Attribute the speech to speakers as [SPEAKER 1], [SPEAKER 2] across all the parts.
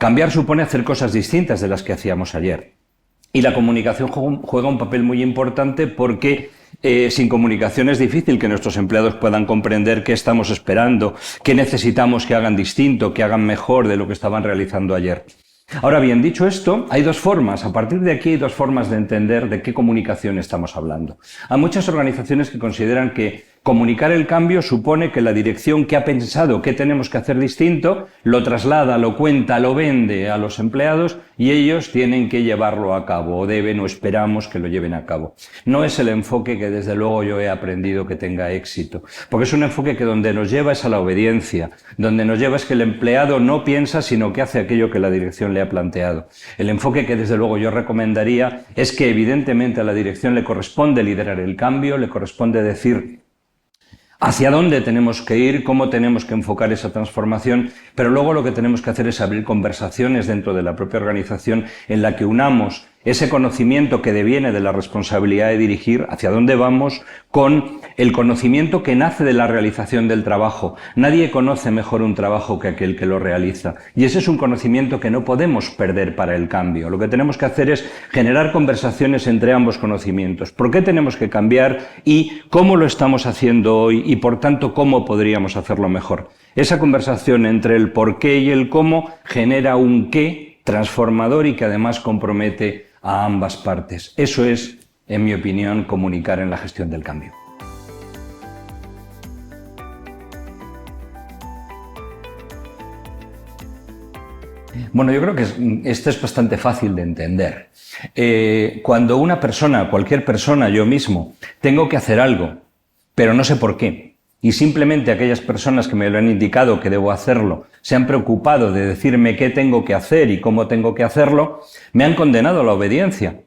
[SPEAKER 1] Cambiar supone hacer cosas distintas de las que hacíamos ayer. Y la comunicación juega un papel muy importante porque sin comunicación es difícil que nuestros empleados puedan comprender qué estamos esperando, qué necesitamos que hagan distinto, que hagan mejor de lo que estaban realizando ayer. Ahora bien, dicho esto, hay dos formas, a partir de aquí hay dos formas de entender de qué comunicación estamos hablando. Hay muchas organizaciones que consideran que comunicar el cambio supone que la dirección que ha pensado qué tenemos que hacer distinto, lo traslada, lo cuenta, lo vende a los empleados y ellos tienen que llevarlo a cabo, o deben o esperamos que lo lleven a cabo. No es el enfoque que desde luego yo he aprendido que tenga éxito, porque es un enfoque que donde nos lleva es a la obediencia, donde nos lleva es que el empleado no piensa sino que hace aquello que la dirección le ha planteado. El enfoque que desde luego yo recomendaría es que evidentemente a la dirección le corresponde liderar el cambio, le corresponde decir hacia dónde tenemos que ir, cómo tenemos que enfocar esa transformación, pero luego lo que tenemos que hacer es abrir conversaciones dentro de la propia organización en la que unamos ese conocimiento que deviene de la responsabilidad de dirigir hacia dónde vamos con el conocimiento que nace de la realización del trabajo. Nadie conoce mejor un trabajo que aquel que lo realiza. Y ese es un conocimiento que no podemos perder para el cambio. Lo que tenemos que hacer es generar conversaciones entre ambos conocimientos. ¿Por qué tenemos que cambiar y cómo lo estamos haciendo hoy y por tanto cómo podríamos hacerlo mejor? Esa conversación entre el por qué y el cómo genera un qué transformador y que además compromete a ambas partes. Eso es, en mi opinión, comunicar en la gestión del cambio. Bueno, yo creo que esto es bastante fácil de entender. Cuando una persona, cualquier persona, yo mismo, tengo que hacer algo, pero no sé por qué, y simplemente aquellas personas que me lo han indicado que debo hacerlo se han preocupado de decirme qué tengo que hacer y cómo tengo que hacerlo, me han condenado a la obediencia.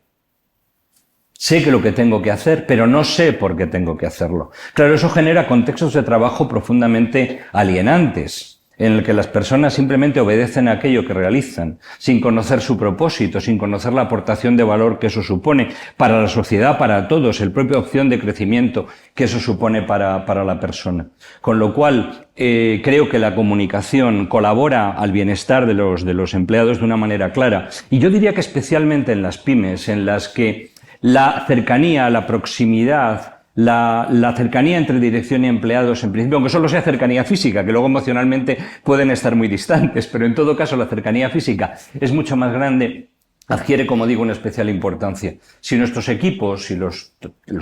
[SPEAKER 1] Sé que lo que tengo que hacer, pero no sé por qué tengo que hacerlo. Claro, eso genera contextos de trabajo profundamente alienantes, en el que las personas simplemente obedecen a aquello que realizan, sin conocer su propósito, sin conocer la aportación de valor que eso supone para la sociedad, para todos, el propia opción de crecimiento que eso supone para la persona. Con lo cual, creo que la comunicación colabora al bienestar de los empleados de una manera clara. Y yo diría que especialmente en las pymes, en las que la cercanía, la proximidad, la cercanía entre dirección y empleados, en principio, aunque solo sea cercanía física, que luego emocionalmente pueden estar muy distantes, pero en todo caso la cercanía física es mucho más grande, adquiere, como digo, una especial importancia. Si nuestros equipos, si los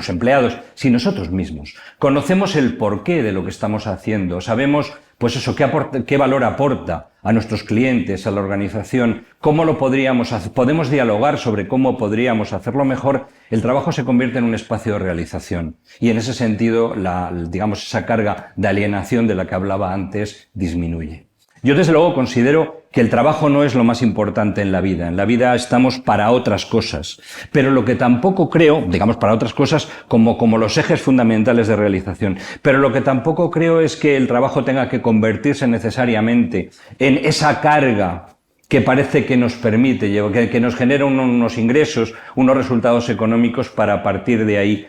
[SPEAKER 1] empleados, si nosotros mismos conocemos el porqué de lo que estamos haciendo, sabemos, pues eso, qué valor aporta a nuestros clientes, a la organización, cómo lo podríamos hacer, podemos dialogar sobre cómo podríamos hacerlo mejor, el trabajo se convierte en un espacio de realización. Y en ese sentido, digamos, esa carga de alienación de la que hablaba antes disminuye. Yo desde luego considero que el trabajo no es lo más importante en la vida. En la vida estamos para otras cosas. Pero lo que tampoco creo, digamos para otras cosas como los ejes fundamentales de realización, pero lo que tampoco creo es que el trabajo tenga que convertirse necesariamente en esa carga que parece que nos permite, que nos genera unos ingresos, unos resultados económicos para a partir de ahí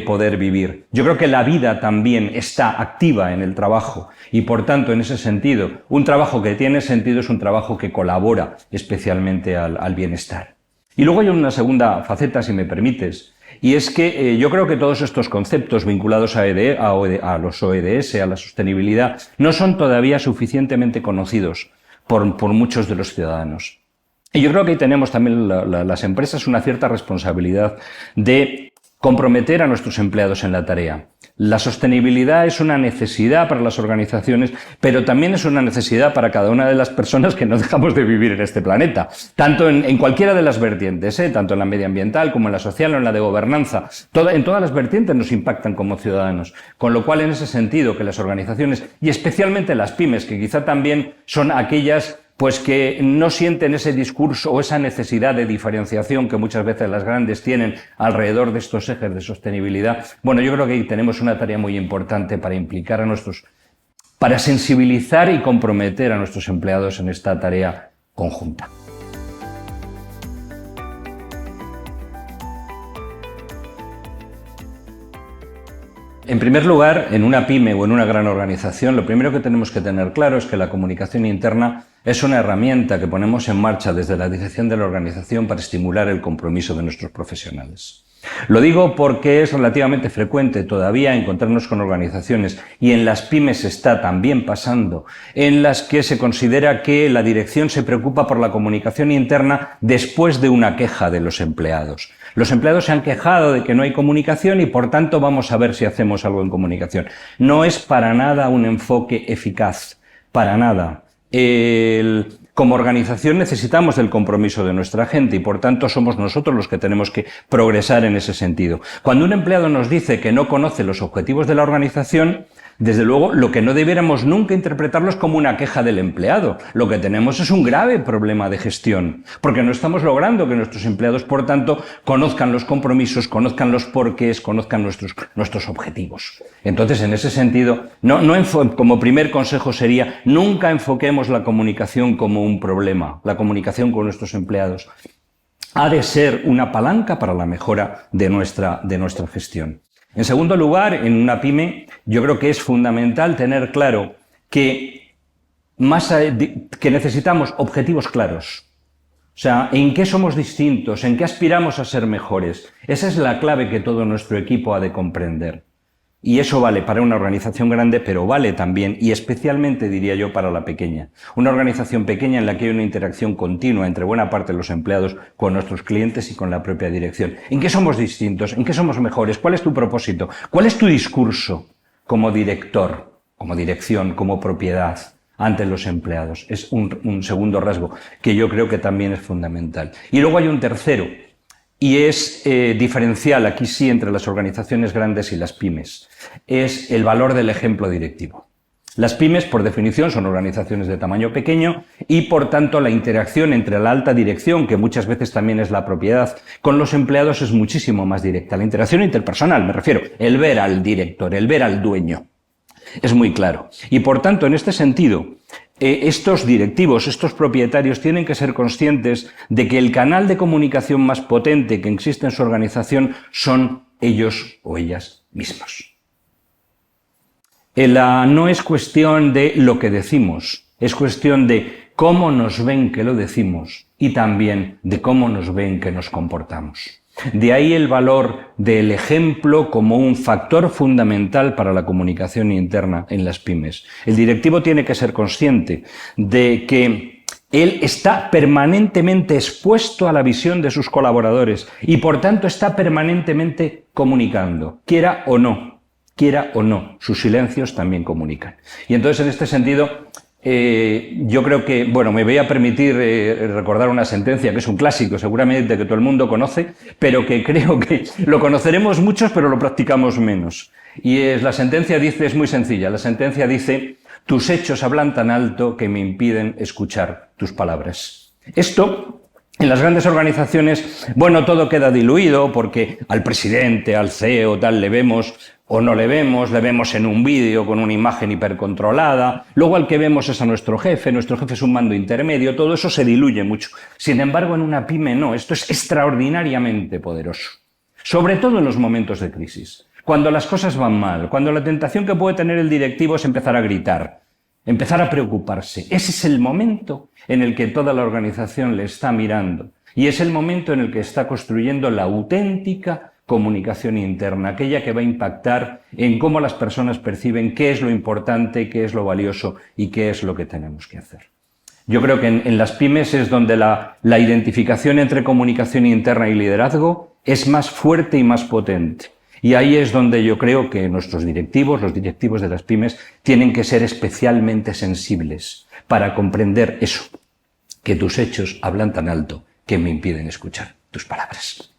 [SPEAKER 1] poder vivir. Yo creo que la vida también está activa en el trabajo y por tanto en ese sentido un trabajo que tiene sentido es un trabajo que colabora especialmente al bienestar. Y luego hay una segunda faceta, si me permites, y es que yo creo que todos estos conceptos vinculados a los ODS, a la sostenibilidad, no son todavía suficientemente conocidos por muchos de los ciudadanos. Y yo creo que ahí tenemos también las empresas una cierta responsabilidad de comprometer a nuestros empleados en la tarea. La sostenibilidad es una necesidad para las organizaciones, pero también es una necesidad para cada una de las personas que no dejamos de vivir en este planeta. Tanto en cualquiera de las vertientes, tanto en la medioambiental como en la social o en la de gobernanza. En todas las vertientes nos impactan como ciudadanos. Con lo cual, en ese sentido, que las organizaciones, y especialmente las pymes, que quizá también son aquellas pues que no sienten ese discurso o esa necesidad de diferenciación que muchas veces las grandes tienen alrededor de estos ejes de sostenibilidad. Bueno, yo creo que ahí tenemos una tarea muy importante para implicar para sensibilizar y comprometer a nuestros empleados en esta tarea conjunta. En primer lugar, en una pyme o en una gran organización, lo primero que tenemos que tener claro es que la comunicación interna es una herramienta que ponemos en marcha desde la dirección de la organización para estimular el compromiso de nuestros profesionales. Lo digo porque es relativamente frecuente todavía encontrarnos con organizaciones, y en las pymes está también pasando, en las que se considera que la dirección se preocupa por la comunicación interna después de una queja de los empleados. Los empleados se han quejado de que no hay comunicación y por tanto vamos a ver si hacemos algo en comunicación. No es para nada un enfoque eficaz, para nada. Como organización necesitamos el compromiso de nuestra gente y por tanto somos nosotros los que tenemos que progresar en ese sentido. Cuando un empleado nos dice que no conoce los objetivos de la organización, desde luego lo que no debiéramos nunca interpretarlos como una queja del empleado. Lo que tenemos es un grave problema de gestión, porque no estamos logrando que nuestros empleados, por tanto, conozcan los compromisos, conozcan los porqués, conozcan nuestros objetivos. Entonces, en ese sentido, como primer consejo sería, nunca enfoquemos la comunicación como un problema, la comunicación con nuestros empleados. Ha de ser una palanca para la mejora de nuestra gestión. En segundo lugar, en una pyme, yo creo que es fundamental tener claro que necesitamos objetivos claros. O sea, ¿en qué somos distintos? ¿En qué aspiramos a ser mejores? Esa es la clave que todo nuestro equipo ha de comprender. Y eso vale para una organización grande, pero vale también, y especialmente diría yo, para la pequeña. Una organización pequeña en la que hay una interacción continua entre buena parte de los empleados con nuestros clientes y con la propia dirección. ¿En qué somos distintos? ¿En qué somos mejores? ¿Cuál es tu propósito? ¿Cuál es tu discurso como director, como dirección, como propiedad ante los empleados? Es un segundo rasgo que yo creo que también es fundamental. Y luego hay un tercero, y es diferencial, aquí sí, entre las organizaciones grandes y las pymes. Es el valor del ejemplo directivo. Las pymes, por definición, son organizaciones de tamaño pequeño y, por tanto, la interacción entre la alta dirección, que muchas veces también es la propiedad, con los empleados es muchísimo más directa. La interacción interpersonal, me refiero, el ver al director, el ver al dueño. Es muy claro. Y, por tanto, en este sentido, estos directivos, estos propietarios tienen que ser conscientes de que el canal de comunicación más potente que existe en su organización son ellos o ellas mismos. No es cuestión de lo que decimos, es cuestión de cómo nos ven que lo decimos y también de cómo nos ven que nos comportamos. De ahí el valor del ejemplo como un factor fundamental para la comunicación interna en las pymes. El directivo tiene que ser consciente de que él está permanentemente expuesto a la visión de sus colaboradores y por tanto está permanentemente comunicando, quiera o no, sus silencios también comunican. Y entonces en este sentido yo creo que, bueno, me voy a permitir recordar una sentencia que es un clásico, seguramente que todo el mundo conoce, pero que creo que lo conoceremos muchos, pero lo practicamos menos. Y la sentencia dice, es muy sencilla, la sentencia dice: tus hechos hablan tan alto que me impiden escuchar tus palabras. Esto, en las grandes organizaciones, bueno, todo queda diluido porque al presidente, al CEO, tal, le vemos o no le vemos en un vídeo con una imagen hipercontrolada, luego al que vemos es a nuestro jefe es un mando intermedio, todo eso se diluye mucho. Sin embargo, en una pyme no, esto es extraordinariamente poderoso, sobre todo en los momentos de crisis, cuando las cosas van mal, cuando la tentación que puede tener el directivo es empezar a gritar, empezar a preocuparse. Ese es el momento en el que toda la organización le está mirando y es el momento en el que está construyendo la auténtica comunicación interna, aquella que va a impactar en cómo las personas perciben qué es lo importante, qué es lo valioso y qué es lo que tenemos que hacer. Yo creo que en las pymes es donde la identificación entre comunicación interna y liderazgo es más fuerte y más potente. Y ahí es donde yo creo que nuestros directivos, los directivos de las pymes, tienen que ser especialmente sensibles para comprender eso, que tus hechos hablan tan alto que me impiden escuchar tus palabras.